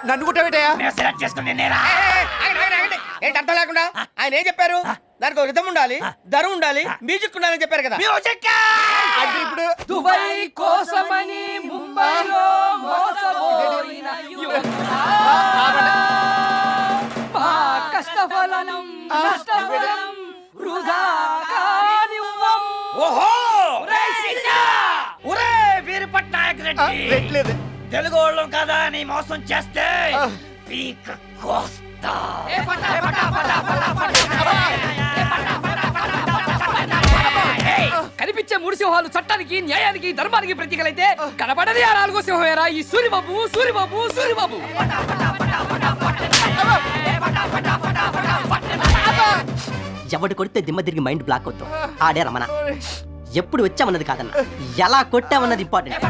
నన్ను కుట్టబెట్టయా? సెలెక్ట్ చేసుకుని ఏంటి అర్థం లేకుండా ఆయన ఏం చెప్పారు? దానికి ఒక రిథం ఉండాలి, ధర ఉండాలి, మ్యూజిక్ ఉండాలని చెప్పారు కదా. అంటే ఇప్పుడు దుబాయ్ కోసమని ముంబైలో మోసపోయిన యువకుడా, మా కష్టఫలం నష్టఫలం వృధా కానివ్వం. ఓహో ఒరే వీరు పట్నాయక్ రెడ్డి, పెట్టలేదు. తెలుగు వాళ్ళం కదా అని మోసం చేస్తే పీక కోస్తా. కనిపించే మూడు సింహాలు చట్టానికి న్యాయానికి ధర్మానికి ప్రతీకలైతే కనబడది ఆ నాలుగో సింహమేరా ఈ సూరిబాబు. సూరిబాబు సూరిబాబు ఎవడు కొడితే దిమ్మ తిరిగి మైండ్ బ్లాక్ అవుతాం. ఆడే రమణ. ఎప్పుడు వచ్చామన్నది కాదన్న, ఎలా కొట్టామన్నది ఇంపార్టెంట్.